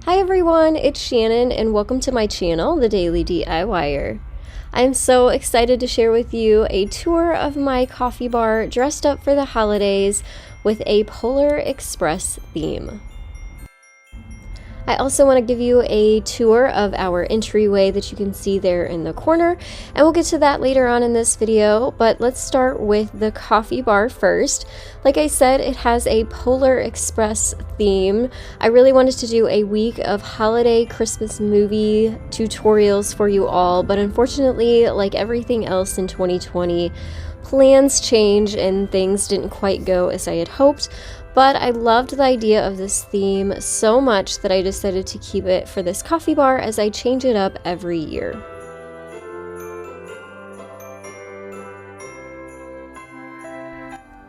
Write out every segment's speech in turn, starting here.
Hi everyone, it's Shannon and welcome to my channel, The Daily DIYer. I'm so excited to share with you a tour of my coffee bar dressed up for the holidays with a Polar Express theme. I also want to give you a tour of our entryway that you can see there in the corner, and we'll get to that later on in this video, but let's start with the coffee bar first. Like I said, it has a Polar Express theme. I really wanted to do a week of holiday Christmas movie tutorials for you all, but unfortunately, like everything else in 2020, plans change and things didn't quite go as I had hoped. But I loved the idea of this theme so much that I decided to keep it for this coffee bar as I change it up every year.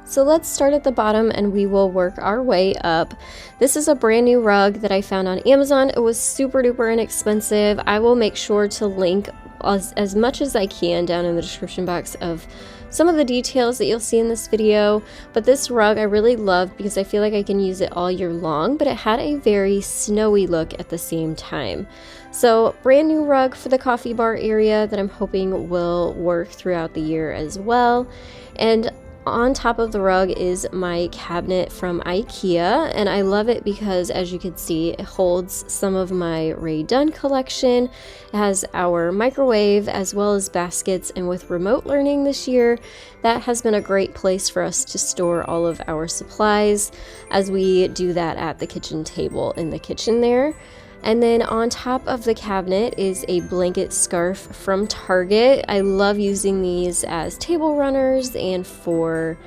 So let's start at the bottom and we will work our way up. This is a brand new rug that I found on Amazon. It was super duper inexpensive. I will make sure to link as much as I can down in the description box of some of the details that you'll see in this video, but this rug I really loved because I feel like I can use it all year long, but it had a very snowy look at the same time. So brand new rug for the coffee bar area that I'm hoping will work throughout the year as well. And on top of the rug is my cabinet from IKEA, and I love it because, as you can see, it holds some of my Rae Dunn collection. It has our microwave as well as baskets, and with remote learning this year, that has been a great place for us to store all of our supplies as we do that at the kitchen table in the kitchen there. And then on top of the cabinet is a blanket scarf from Target. I love using these as table runners and for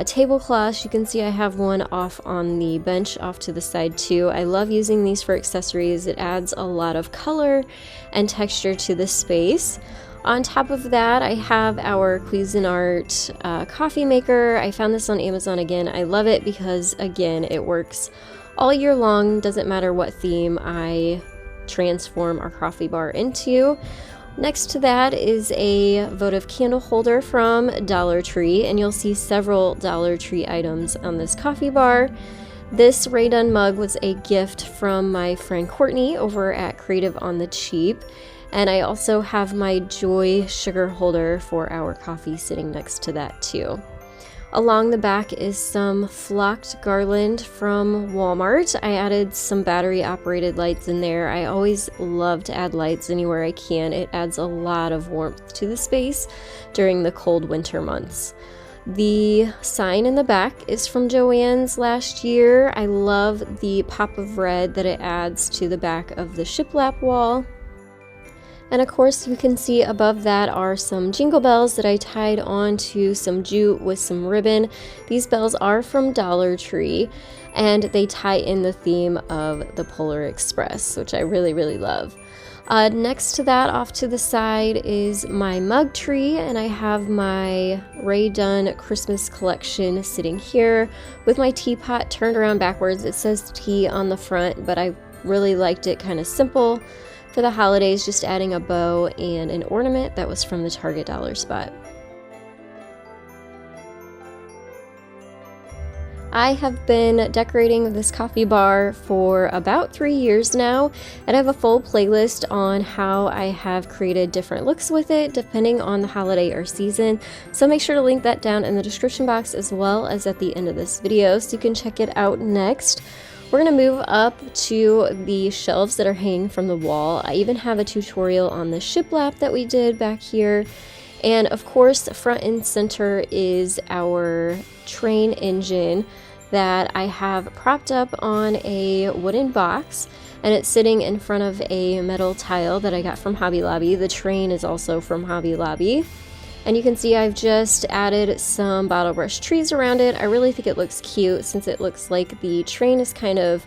tablecloths. You can see I have one off on the bench off to the side too. I love using these for accessories. It adds a lot of color and texture to the space. On top of that, I have our Cuisinart coffee maker. I found this on Amazon again. I love it because, again, it works all year long. Doesn't matter what theme I transform our coffee bar into. Next to that is a votive candle holder from Dollar Tree, and you'll see several Dollar Tree items on this coffee bar. This Rae Dunn mug was a gift from my friend Courtney over at Creative on the Cheap, and I also have my Joy sugar holder for our coffee sitting next to that too. Along the back is some flocked garland from Walmart. I added some battery operated lights in there. I always love to add lights anywhere I can. It adds a lot of warmth to the space during the cold winter months. The sign in the back is from Joann's last year. I love the pop of red that it adds to the back of the shiplap wall. And of course, you can see above that are some jingle bells that I tied onto some jute with some ribbon. These bells are from Dollar Tree, and they tie in the theme of the Polar Express, which I really, really love. Next to that, off to the side, is my mug tree, and I have my Rae Dunn Christmas collection sitting here with my teapot turned around backwards. It says tea on the front, but I really liked it kind of simple for the holidays, just adding a bow and an ornament that was from the Target dollar spot. I have been decorating this coffee bar for about 3 years now, and I have a full playlist on how I have created different looks with it depending on the holiday or season, so make sure to link that down in the description box as well as at the end of this video so you can check it out next. We're going to move up to the shelves that are hanging from the wall. I even have a tutorial on the shiplap that we did back here. And of course, front and center is our train engine that I have propped up on a wooden box, and it's sitting in front of a metal tile that I got from Hobby Lobby. The train is also from Hobby Lobby. And you can see I've just added some bottle brush trees around it. I really think it looks cute since it looks like the train is kind of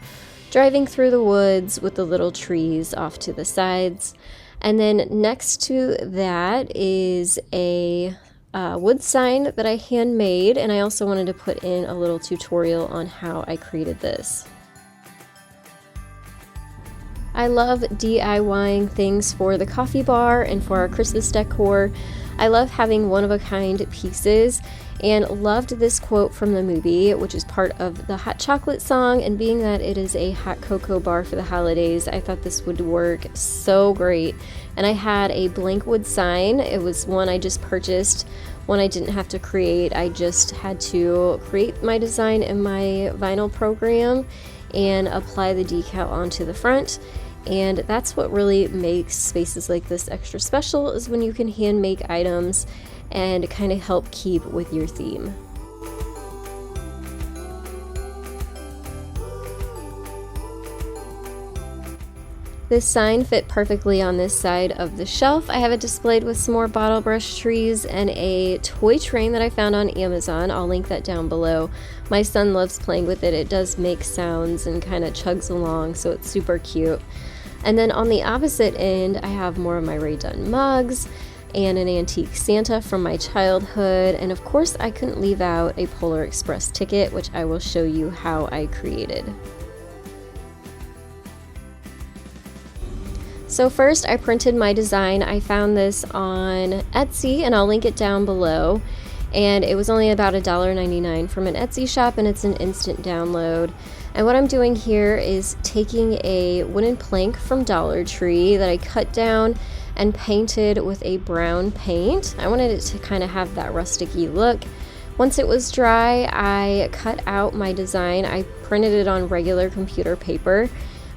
driving through the woods with the little trees off to the sides. And then next to that is a wood sign that I handmade, and I also wanted to put in a little tutorial on how I created this. I love DIYing things for the coffee bar and for our Christmas decor. I love having one-of-a-kind pieces and loved this quote from the movie, which is part of the hot chocolate song, and being that it is a hot cocoa bar for the holidays, I thought this would work so great. And I had a blank wood sign. It was one I just purchased, one I didn't have to create. I just had to create my design in my vinyl program and apply the decal onto the front. And that's what really makes spaces like this extra special, is when you can hand make items and kind of help keep with your theme. This sign fit perfectly on this side of the shelf. I have it displayed with some more bottle brush trees and a toy train that I found on Amazon. I'll link that down below. My son loves playing with it. It does make sounds and kind of chugs along, so it's super cute. And then on the opposite end, I have more of my Rae Dunn mugs and an antique Santa from my childhood. And of course, I couldn't leave out a Polar Express ticket, which I will show you how I created. So first, I printed my design. I found this on Etsy, and I'll link it down below. And it was only about $1.99 from an Etsy shop, and it's an instant download. And what I'm doing here is taking a wooden plank from Dollar Tree that I cut down and painted with a brown paint. I wanted it to kind of have that rustic-y look. Once it was dry, I cut out my design. I printed it on regular computer paper.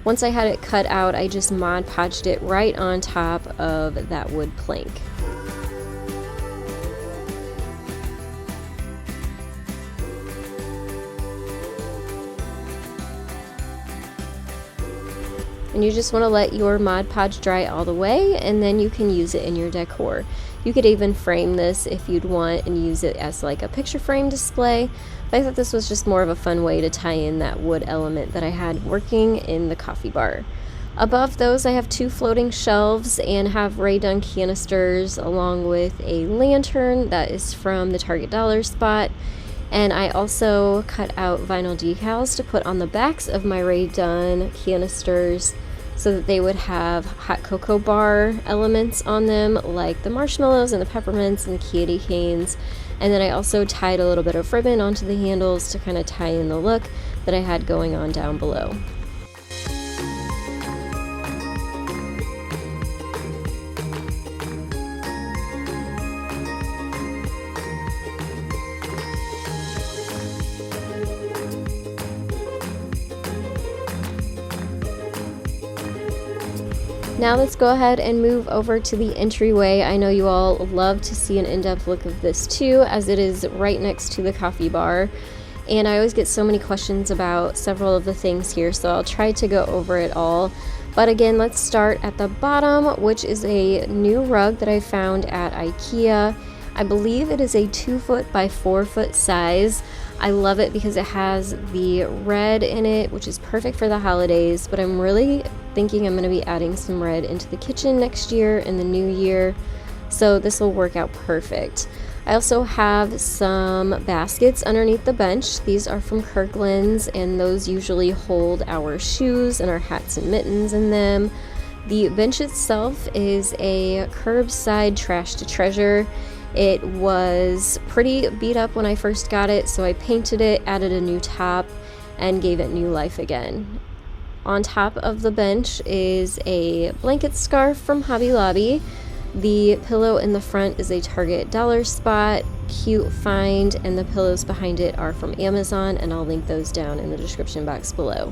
Once I had it cut out, I just Mod Podged it right on top of that wood plank. And you just want to let your Mod Podge dry all the way, and then you can use it in your decor. You could even frame this if you'd want and use it as like a picture frame display. But I thought this was just more of a fun way to tie in that wood element that I had working in the coffee bar. Above those, I have two floating shelves and have Rae Dunn canisters along with a lantern that is from the Target dollar spot. And I also cut out vinyl decals to put on the backs of my Rae Dunn canisters so that they would have hot cocoa bar elements on them, like the marshmallows and the peppermints and the candy canes. And then I also tied a little bit of ribbon onto the handles to kind of tie in the look that I had going on down below. Now let's go ahead and move over to the entryway. I know you all love to see an in-depth look of this too, as it is right next to the coffee bar. And I always get so many questions about several of the things here, so I'll try to go over it all. But again, let's start at the bottom, which is a new rug that I found at IKEA. I believe it is a 2-foot by 4-foot size. I love it because it has the red in it, which is perfect for the holidays, but I'm really thinking I'm going to be adding some red into the kitchen next year in the new year, so this will work out perfect. I also have some baskets underneath the bench. These are from Kirkland's, and those usually hold our shoes and our hats and mittens in them. The bench itself is a curbside trash to treasure. It was pretty beat up when I first got it, so I painted it, added a new top, and gave it new life again. On top of the bench is a blanket scarf from Hobby Lobby. The pillow in the front is a Target dollar spot, cute find, and the pillows behind it are from Amazon, and I'll link those down in the description box below.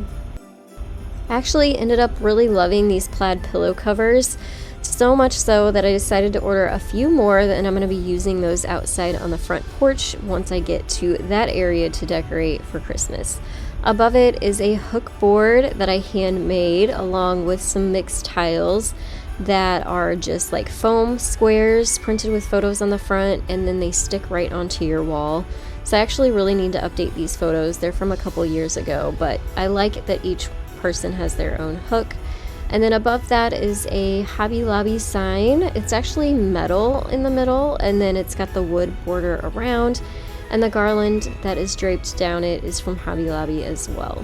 I actually ended up really loving these plaid pillow covers, so much so that I decided to order a few more, and I'm going to be using those outside on the front porch once I get to that area to decorate for Christmas. Above it is a hook board that I handmade along with some mixed tiles that are just like foam squares printed with photos on the front, and then they stick right onto your wall. So I actually really need to update these photos. They're from a couple years ago, but I like that each person has their own hook. And then above that is a Hobby Lobby sign. It's actually metal in the middle, and then it's got the wood border around, and the garland that is draped down it is from Hobby Lobby as well.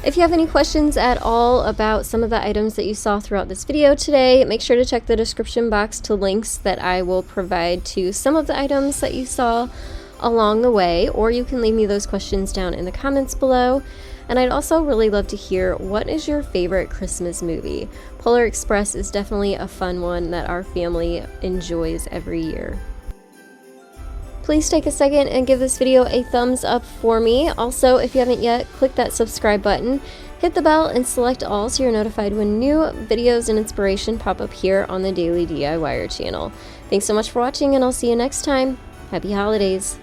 If you have any questions at all about some of the items that you saw throughout this video today, make sure to check the description box to links that I will provide to some of the items that you saw along the way, or you can leave me those questions down in the comments below. And I'd also really love to hear, what is your favorite Christmas movie? Polar Express is definitely a fun one that our family enjoys every year. Please take a second and give this video a thumbs up for me. Also, if you haven't yet, click that subscribe button, hit the bell, and select all so you're notified when new videos and inspiration pop up here on the Daily DIYer channel. Thanks so much for watching, and I'll see you next time. Happy holidays!